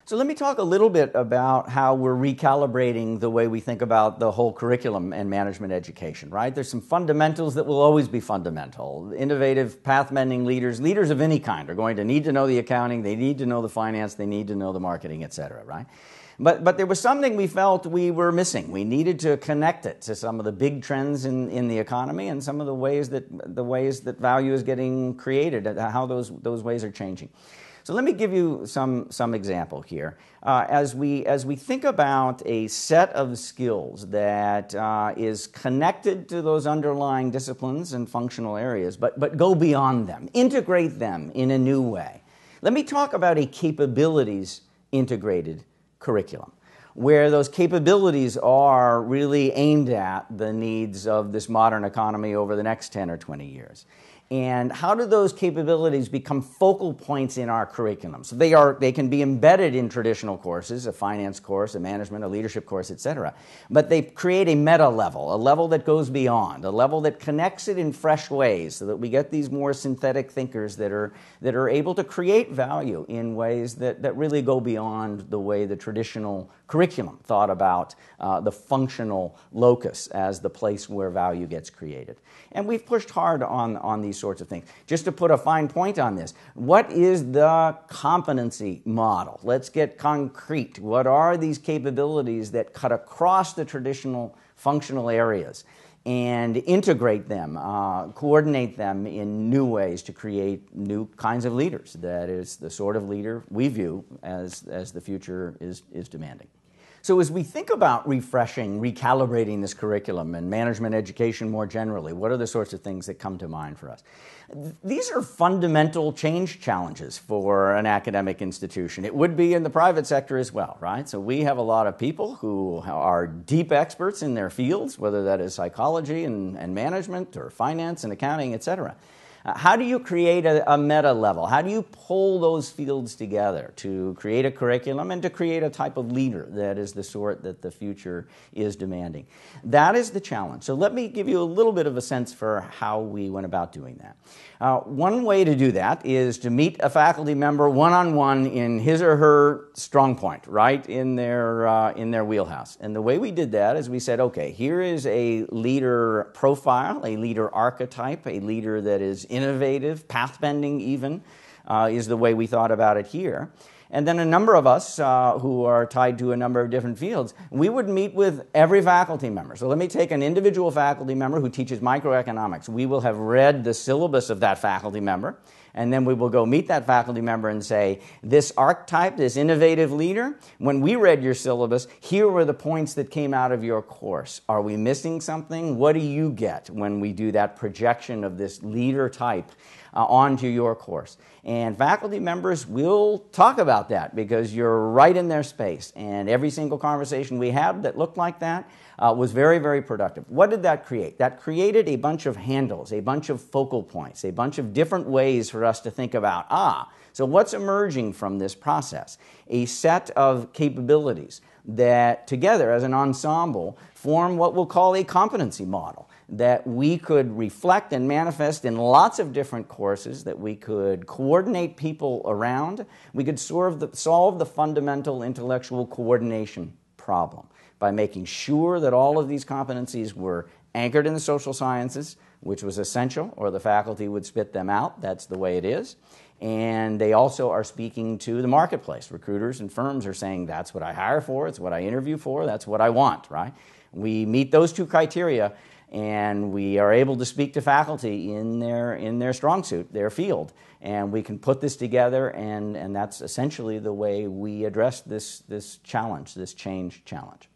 So let me talk a little bit about how we're recalibrating the way we think about the whole curriculum and management education, right? There's some fundamentals that will always be fundamental. Innovative, path-bending leaders of any kind are going to need to know the accounting, they need to know the finance, they need to know the marketing, et cetera, right? But there was something we felt we were missing. We needed to connect it to some of the big trends in the economy and some of the ways that value is getting created, how those ways are changing. So let me give you some example here. As we think about a set of skills that is connected to those underlying disciplines and functional areas, but go beyond them, integrate them in a new way. Let me talk about a capabilities integrated curriculum, where those capabilities are really aimed at the needs of this modern economy over the next 10 or 20 years. And how do those capabilities become focal points in our curriculum? So they can be embedded in traditional courses, a finance course, a management, a leadership course, etc. But they create a meta level, a level that goes beyond, a level that connects it in fresh ways so that we get these more synthetic thinkers that are able to create value in ways that really go beyond the way the traditional curriculum thought about the functional locus as the place where value gets created. And we've pushed hard on these sorts of things. Just to put a fine point on this, what is the competency model? Let's get concrete. What are these capabilities that cut across the traditional functional areas and integrate them, coordinate them in new ways to create new kinds of leaders? That is the sort of leader we view as the future is demanding. So as we think about refreshing, recalibrating this curriculum and management education more generally, what are the sorts of things that come to mind for us? These are fundamental change challenges for an academic institution. It would be in the private sector as well, right? So we have a lot of people who are deep experts in their fields, whether that is psychology and management or finance and accounting, et cetera. How do you create a meta level? How do you pull those fields together to create a curriculum and to create a type of leader that is the sort that the future is demanding? That is the challenge. So let me give you a little bit of a sense for how we went about doing that. One way to do that is to meet a faculty member one-on-one in his or her strong point, right in their wheelhouse. And the way we did that is we said, okay, here is a leader profile, a leader archetype, a leader that is innovative, path-bending even, is the way we thought about it here. And then a number of us who are tied to a number of different fields, we would meet with every faculty member. So let me take an individual faculty member who teaches microeconomics. We will have read the syllabus of that faculty member, and then we will go meet that faculty member and say, this archetype, this innovative leader, when we read your syllabus, here were the points that came out of your course. Are we missing something? What do you get when we do that projection of this leader type onto your course? And faculty members will talk about that because you're right in their space. And every single conversation we had that looked like that was very, very productive. What did that create? That created a bunch of handles, a bunch of focal points, a bunch of different ways for us to think about, so what's emerging from this process? A set of capabilities that together as an ensemble form what we'll call a competency model that we could reflect and manifest in lots of different courses, that we could coordinate people around. We could solve the fundamental intellectual coordination problem by making sure that all of these competencies were anchored in the social sciences, which was essential, or the faculty would spit them out. That's the way it is. And they also are speaking to the marketplace. Recruiters and firms are saying, that's what I hire for, it's what I interview for, that's what I want, right? We meet those two criteria, and we are able to speak to faculty in their strong suit, their field. And we can put this together, and that's essentially the way we address this challenge, this change challenge.